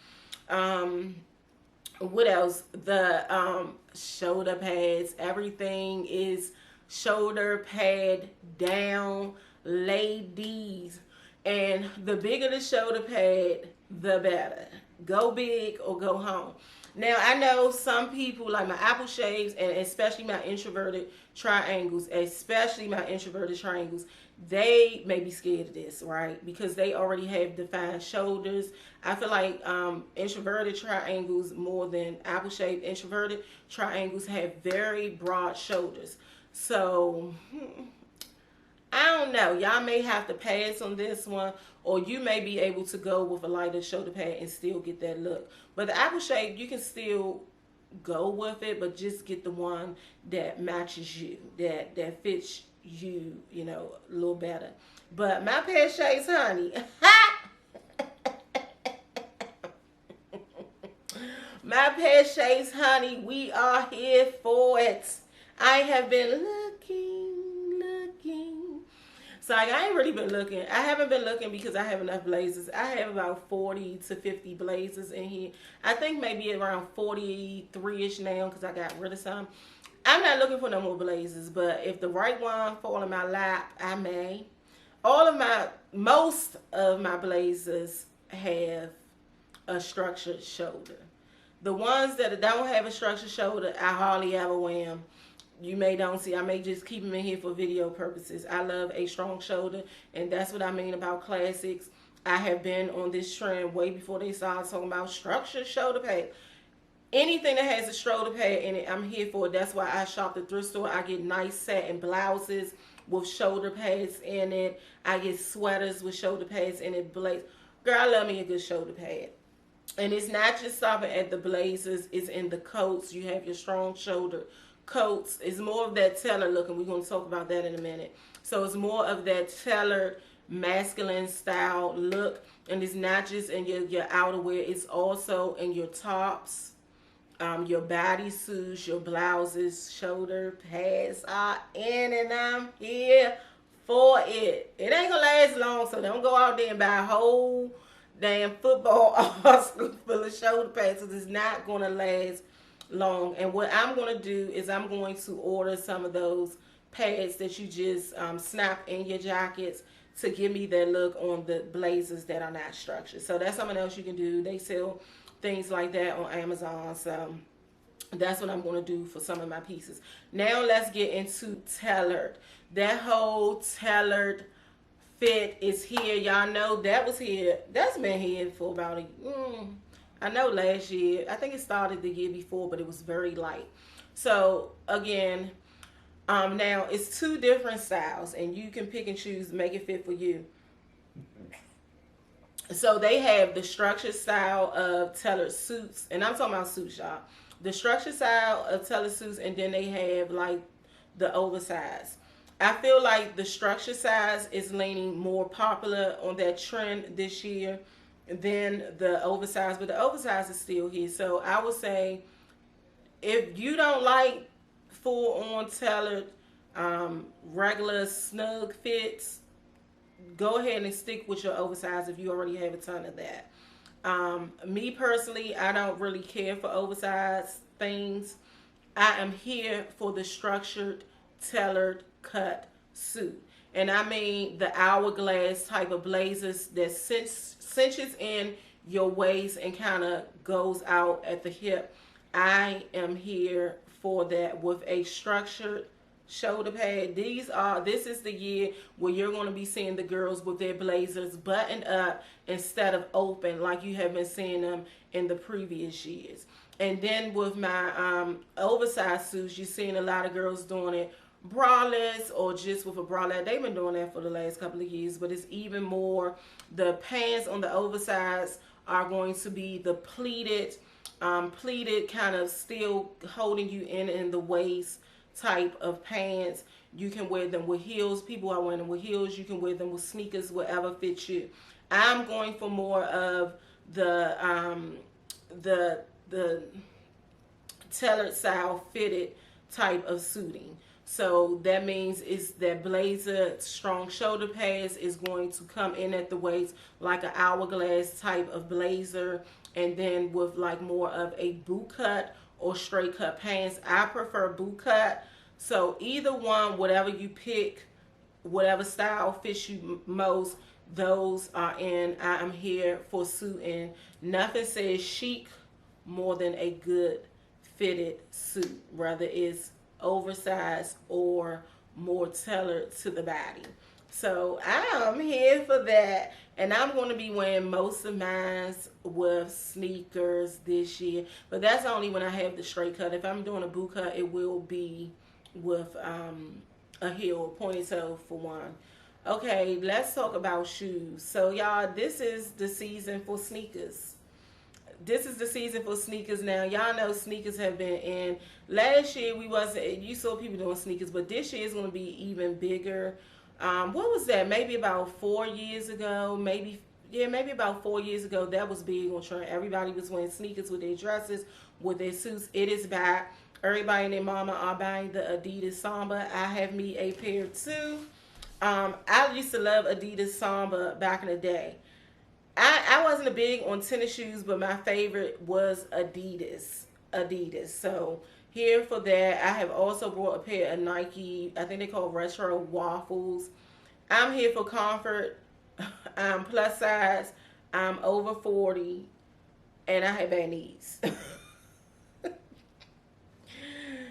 What else? The shoulder pads. Everything is shoulder pad down, ladies. And the bigger the shoulder pad, the better. Go big or go home. Now, I know some people, like my apple shaves, and especially my introverted triangles, they may be scared of this, right? Because they already have defined shoulders. I feel like introverted triangles, more than apple shaped introverted triangles, have very broad shoulders. So, I don't know. Y'all may have to pass on this one, or you may be able to go with a lighter shoulder pad and still get that look. But the apple shape, you can still go with it, but just get the one that matches you, that fits you, you know, a little better. But my pear shapes, honey. My pear shapes, honey, we are here for it. I have been looking. So like, I ain't really been looking. I haven't been looking because I have enough blazers. I have about 40 to 50 blazers in here. I think maybe around 43-ish now because I got rid of some. I'm not looking for no more blazers, but if the right one fall in my lap, I may. Most of my blazers have a structured shoulder. The ones that don't have a structured shoulder, I hardly ever wear them. You may don't see. I may just keep them in here for video purposes. I love a strong shoulder, and that's what I mean about classics. I have been on this trend way before they started talking about structured shoulder pad. Anything that has a shoulder pad in it, I'm here for it. That's why I shop at the thrift store. I get nice satin blouses with shoulder pads in it. I get sweaters with shoulder pads in it. Girl, I love me a good shoulder pad. And it's not just stopping at the blazers. It's in the coats. You have your strong shoulder coats. It's more of that tailored look, and we're going to talk about that in a minute. So it's more of that tailored masculine style look, and it's not just in your outerwear. It's also in your tops, your bodysuits, your blouses. Shoulder pads are in, and I'm here for it. It ain't gonna last long, so don't go out there and buy a whole damn football arsenal full of shoulder pads, because it's not gonna last long. And what I'm going to do is I'm going to order some of those pads that you just snap in your jackets to give me that look on the blazers that are not structured. So that's something else you can do. They sell things like that on Amazon. So that's what I'm going to do for some of my pieces. Now let's get into tailored. That whole tailored fit is here. Y'all know that was here. That's been here for about I know last year. I think it started the year before, but it was very light. So again, now it's two different styles, and you can pick and choose, make it fit for you. So they have the structured style of tailored suits, and I'm talking about suits, y'all. The structured style of tailored suits, and then they have like the oversized. I feel like the structured size is leaning more popular on that trend this year than the oversized, but the oversized is still here. So I would say, if you don't like full on tailored regular snug fits, go ahead and stick with your oversized if you already have a ton of that. Me personally, I don't really care for oversized things. I am here for the structured tailored cut suit. And I mean the hourglass type of blazers that cinches in your waist and kind of goes out at the hip. I am here for that with a structured shoulder pad. This is the year where you're going to be seeing the girls with their blazers buttoned up instead of open like you have been seeing them in the previous years. And then with my oversized suits, you're seeing a lot of girls doing it braless or just with a bralette. They've been doing that for the last couple of years, but it's even more. The pants on the oversized are going to be the pleated kind of still holding you in the waist type of pants. You can wear them with heels. People are wearing them with heels. You can wear them with sneakers, whatever fits you. I'm going for more of the tailored style fitted type of suiting. So that means is that blazer strong shoulder pads is going to come in at the waist like an hourglass type of blazer, and then with like more of a boot cut or straight cut pants. I prefer boot cut. So either one, whatever you pick, whatever style fits you most, those are in. I am here for suiting. Nothing says chic more than a good fitted suit, whether it's oversized or more tailored to the body. So I'm here for that, and I'm going to be wearing most of mine with sneakers this year, but that's only when I have the straight cut. If I'm doing a boot cut, it will be with a heel, ponytail for one. Okay, let's talk about shoes. So y'all, this is the season for sneakers. This is the season for sneakers now. Y'all know sneakers have been in. Last year we wasn't, you saw people doing sneakers, but this year is going to be even bigger. What was that? Maybe about 4 years ago, maybe about 4 years ago, that was big on trend. Everybody was wearing sneakers with their dresses, with their suits. It is back. Everybody and their mama are buying the Adidas Samba. I have me a pair too. I used to love Adidas Samba back in the day. I wasn't a big on tennis shoes, but my favorite was Adidas. So here for that. I have also brought a pair of Nike, I think they call retro waffles. I'm here for comfort. I'm plus size. I'm over 40, and I have bad knees.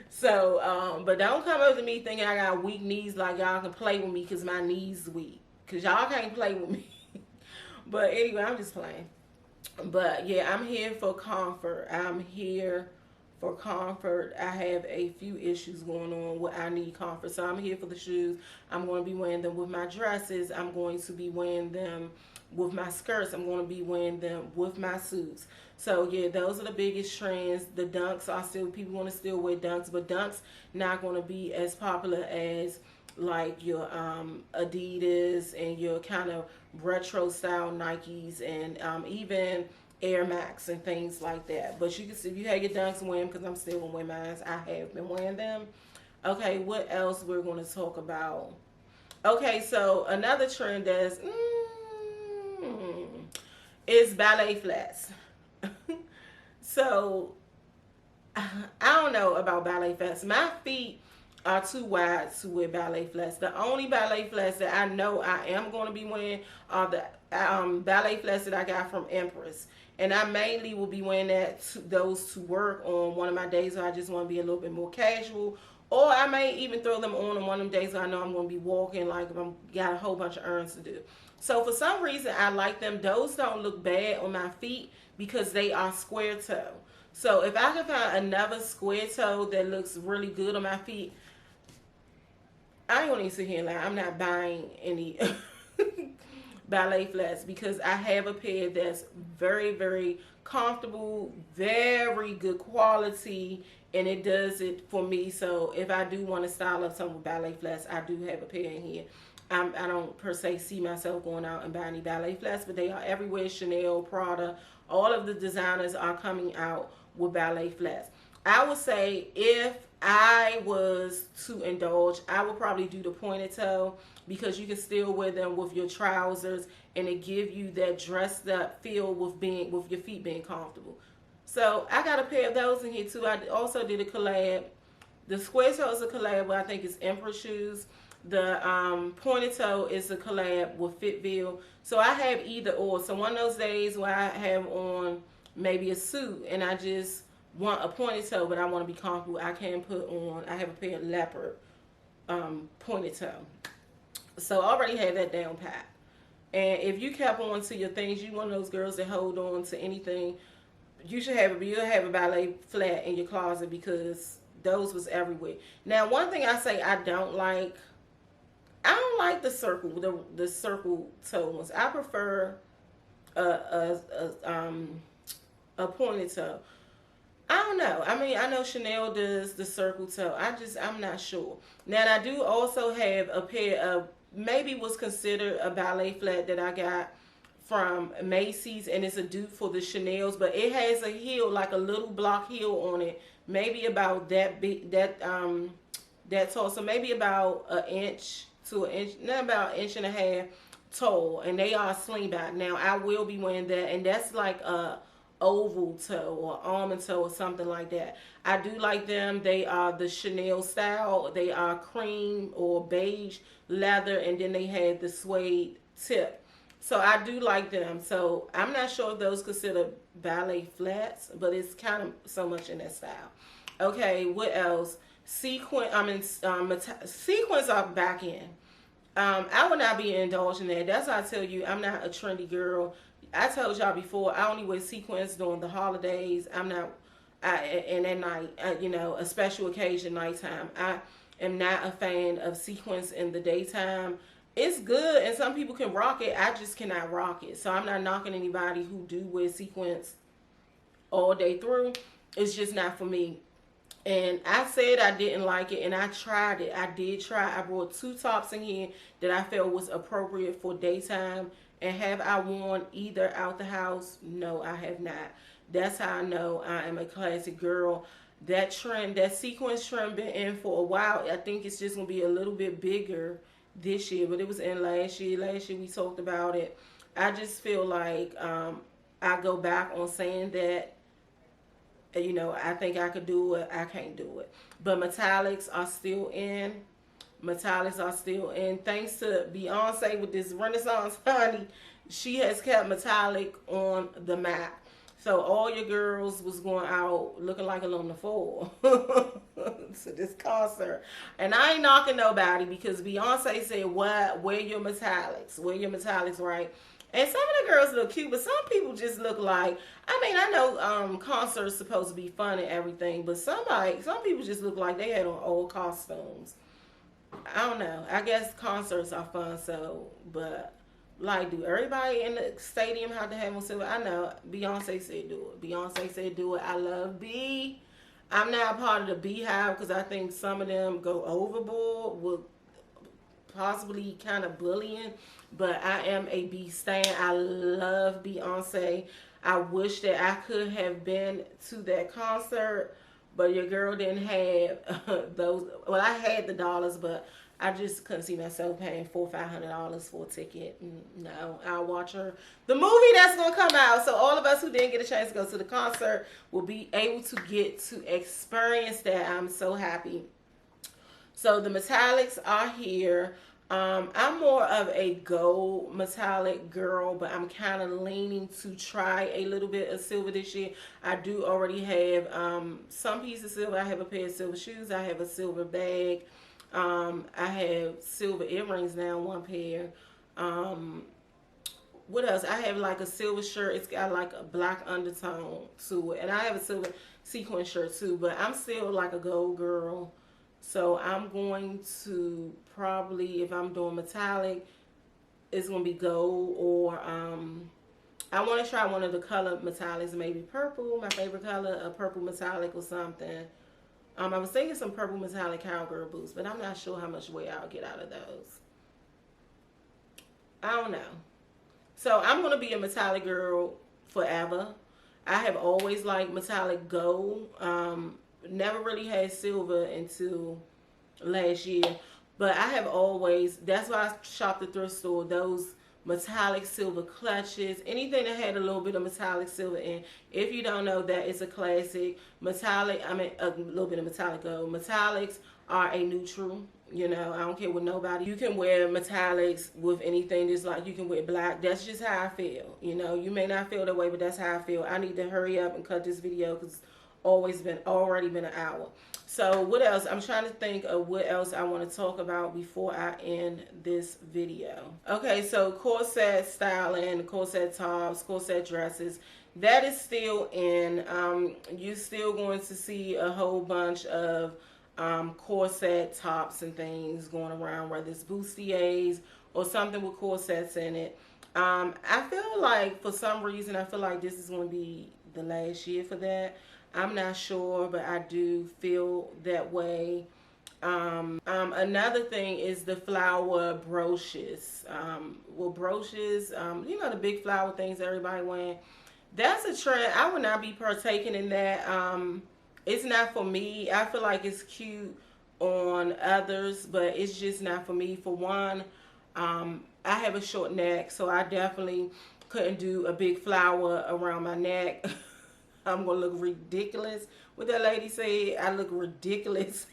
So, but don't come over to me thinking I got weak knees like y'all can play with me because my knees weak. Because y'all can't play with me. But anyway, I'm just playing. But yeah, I'm here for comfort. I'm here for comfort. I have a few issues going on where I need comfort. So I'm here for the shoes. I'm going to be wearing them with my dresses. I'm going to be wearing them with my skirts. I'm going to be wearing them with my suits. So yeah, those are the biggest trends. The dunks are still, people want to still wear dunks, but dunks not going to be as popular as like your Adidas and your kind of retro style Nikes and even Air Max and things like that. But you can see, if you have your dunks, wear them, because I'm still going to wear mine. I have been wearing them. Okay, what else we're going to talk about? Okay, so another trend that's is ballet flats. So I don't know about ballet flats. My feet are too wide to wear ballet flats. The only ballet flats that I know I am going to be wearing are the ballet flats that I got from Empress. And I mainly will be wearing those to work on one of my days where I just want to be a little bit more casual. Or I may even throw them on one of them days where I know I'm going to be walking, like if I'm got a whole bunch of errands to do. So for some reason, I like them. Those don't look bad on my feet because they are square toe. So if I can find another square toe that looks really good on my feet, I ain't gonna even sit here and lie. I'm not buying any ballet flats because I have a pair that's very, very comfortable, very good quality, and it does it for me. So if I do want to style up some with ballet flats, I do have a pair in here. I don't per se see myself going out and buying any ballet flats, but they are everywhere. Chanel, Prada, all of the designers are coming out with ballet flats. I would say if I was to indulge, I would probably do the pointed toe because you can still wear them with your trousers and it give you that dressed up feel with your feet being comfortable. So I got a pair of those in here too. I also did a collab. The square toe is a collab where I think it's Emperor shoes. The pointed toe is a collab with Fitville. So I have either or. So one of those days where I have on maybe a suit and I just want a pointed toe, but I want to be comfortable, I can put on, I have a pair of leopard pointed toe. So I already had that down pat. And if you kept on to your things, you one of those girls that hold on to anything, you'll have a ballet flat in your closet because those was everywhere. Now, one thing I say I don't like the circle toe ones. I prefer a pointed toe. I don't know. I mean, I know Chanel does the circle toe. I'm not sure. Now, I do also have a pair of maybe what's considered a ballet flat that I got from Macy's, and it's a dupe for the Chanel's, but it has a heel, like a little block heel on it, maybe about that big, that tall, so maybe about an inch to an inch, not about an inch and a half toe, and they are slingback. Now I will be wearing that, and that's like a oval toe or almond toe or something like that. I do like them. They are the Chanel style. They are cream or beige leather, and then they have the suede tip. So I do like them. So I'm not sure if those consider ballet flats, but it's kind of so much in that style. Okay, what else? Sequins are back in. I would not be indulging that. That's why I tell you I'm not a trendy girl. I told y'all before, I only wear sequins during the holidays. And at night, a special occasion, nighttime. I am not a fan of sequins in the daytime. It's good, and some people can rock it. I just cannot rock it. So I'm not knocking anybody who do wear sequins all day through. It's just not for me. And I said I didn't like it, and I tried it. I did try. I brought 2 tops in here that I felt was appropriate for daytime. And have I worn either out the house? No, I have not. That's how I know I am a classic girl. That trend, that sequence trend, been in for a while. I think it's just going to be a little bit bigger this year, but it was in last year. Last year we talked about it. I just feel like I go back on saying that, I think I could do it. I can't do it. But metallics are still in. Metallics are still in. Thanks to Beyonce with this Renaissance honey, she has kept metallic on the map. So all your girls was going out looking like a Luna Four to this concert. And I ain't knocking nobody, because Beyonce said, "What? Wear your metallics. Wear your metallics, right?" And some of the girls look cute, but some people just look like, I know concerts supposed to be fun and everything, but some people just look like they had on old costumes. I don't know. I guess concerts are fun, but like, do everybody in the stadium have to have on silver? I know Beyonce said do it. Beyonce said do it. I love B. I'm not a part of the Beehive because I think some of them go overboard with possibly kind of bullying. But I am a B stan. I love Beyonce. I wish that I could have been to that concert, but your girl didn't have those. Well, I had the dollars, but I just couldn't see myself paying $400-500 for a ticket. No, I'll watch the movie that's gonna come out. So all of us who didn't get a chance to go to the concert will be able to get to experience that. I'm so happy. So the metallics are here. I'm more of a gold metallic girl, but I'm kind of leaning to try a little bit of silver this year. I do already have some pieces of silver. I have a pair of silver shoes. I have a silver bag. I have silver earrings now, 1 pair. What else? I have like a silver shirt. It's got like a black undertone to it. And I have a silver sequin shirt too, but I'm still like a gold girl. So I'm going to probably, if I'm doing metallic, it's going to be gold, or I want to try one of the color metallics, maybe purple, my favorite color, a purple metallic or something. I was thinking some purple metallic cowgirl boots, but I'm not sure how much weight I'll get out of those. I don't know. So I'm going to be a metallic girl forever. I have always liked metallic gold. Never really had silver until last year, but I have always, that's why I shopped at the thrift store, those metallic silver clutches, anything that had a little bit of metallic silver in. If you don't know, that is a classic. Metallic, a little bit of metallic gold. Metallics are a neutral. I don't care with nobody. You can wear metallics with anything. Just like you can wear black. That's just how I feel. You may not feel that way, but that's how I feel. I need to hurry up and cut this video because already been an hour. So what else? I'm trying to think of what else I want to talk about before I end this video. Okay, so corset styling, corset tops, corset dresses, that is still in. You're still going to see a whole bunch of corset tops and things going around, whether it's bustiers or something with corsets in it. I feel like for some reason I feel like this is going to be the last year for that. I'm not sure, but I do feel that way. Another thing is the flower brooches. Well, brooches, you know, the big flower things everybody wearing. That's a trend. I would not be partaking in that. It's not for me. I feel like it's cute on others, but it's just not for me. For one, I have a short neck, so I definitely couldn't do a big flower around my neck. I'm gonna look ridiculous. What that lady said, I look ridiculous.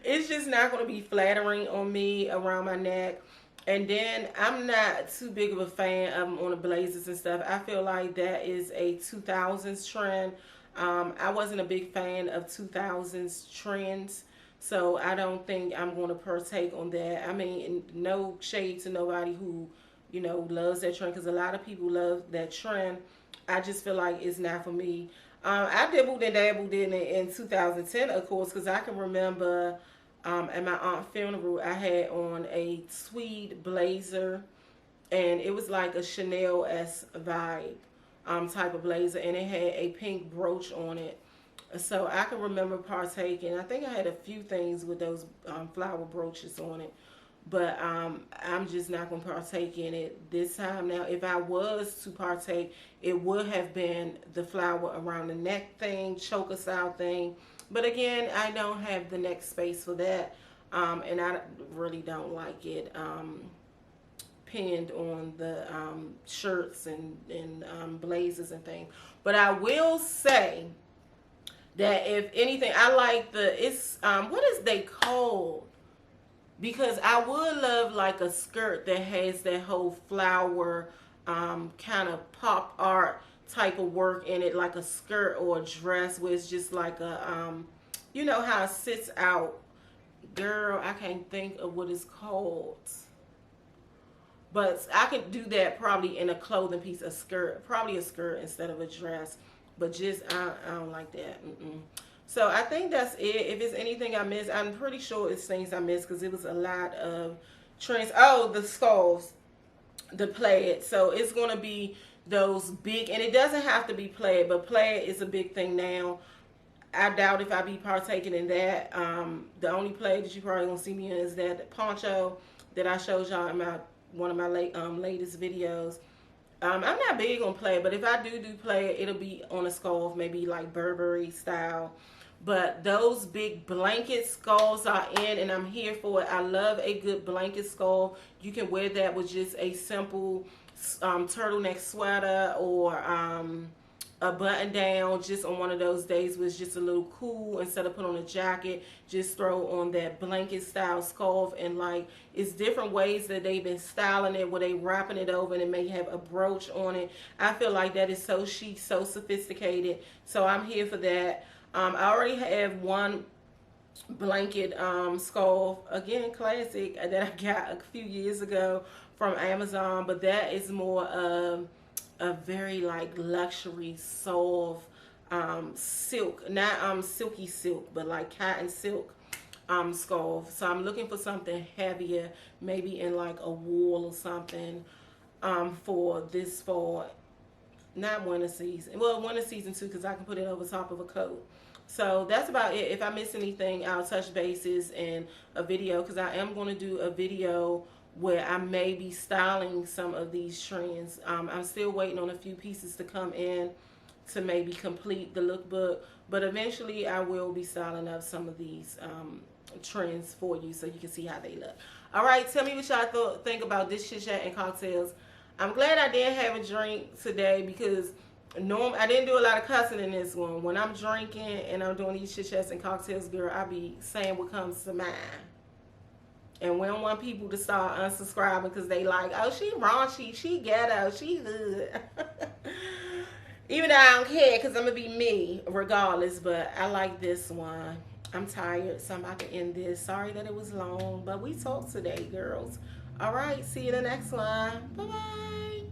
It's just not going to be flattering on me around my neck. And then I'm not too big of a fan of them on the blazers and stuff. I feel like that is a 2000s trend. I wasn't a big fan of 2000s trends, so I don't think I'm going to partake on that. I mean, no shade to nobody who, you know, loves that trend, because a lot of people love that trend. I just feel like it's not for me. I dibbled and dabbled in it in 2010, of course, because I can remember at my aunt's funeral, I had on a tweed blazer, and it was like a Chanel-esque vibe type of blazer, and it had a pink brooch on it. So I can remember partaking. I think I had a few things with those flower brooches on it. But I'm just not going to partake in it this time. Now, if I was to partake, it would have been the flower around the neck thing, choker style thing. But again, I don't have the neck space for that. And I really don't like it pinned on the shirts and blazers and things. But I will say that if anything, I like what is they called? Because I would love like a skirt that has that whole flower kind of pop art type of work in it, like a skirt or a dress where it's just like a, you know how it sits out. Girl, I can't think of what it's called. But I could do that probably in a clothing piece, a skirt, probably a skirt instead of a dress. But just, I don't like that. So I think that's it. If it's anything I missed, I'm pretty sure it's things I missed because it was a lot of trends. Oh, the skulls, the plaid. So it's going to be those big, and it doesn't have to be plaid, but plaid is a big thing now. I doubt if I be partaking in that. The only plaid that you probably going to see me in is that poncho that I showed y'all in one of my latest videos. I'm not big on plaid, but if I do plaid, it'll be on a scarf, maybe like Burberry style. But those big blanket scarves are in, and I'm here for it. I love a good blanket scarf. You can wear that with just a simple turtleneck sweater or a button down, just on one of those days where it's just a little cool. Instead of put on a jacket, just throw on that blanket style scarf. And like, it's different ways that they've been styling it, where they wrapping it over and it may have a brooch on it. I feel like that is so chic, so sophisticated. So I'm here for that. I already have one blanket scarf, again classic, that I got a few years ago from Amazon, but that is more of a very like luxury soft silk, not silky silk, but like cotton silk scarf. So I'm looking for something heavier, maybe in like a wool or something for this fall. Not winter season. Well, winter season too, because I can put it over top of a coat. So that's about it. If I miss anything, I'll touch bases in a video, because I am going to do a video where I may be styling some of these trends. I'm still waiting on a few pieces to come in to maybe complete the lookbook, but eventually I will be styling up some of these trends for you so you can see how they look. All right, tell me what y'all think about this chit chat and cocktails. I'm glad I didn't have a drink today, because I didn't do a lot of cussing in this one. When I'm drinking and I'm doing these chit chats and cocktails, girl, I be saying what comes to mind. And we don't want people to start unsubscribing because they like, oh, she raunchy, she ghetto, she hood. Even though I don't care, because I'm going to be me regardless. But I like this one. I'm tired, so I'm about to end this. Sorry that it was long, but we talked today, girls. All right, see you in the next one. Bye-bye.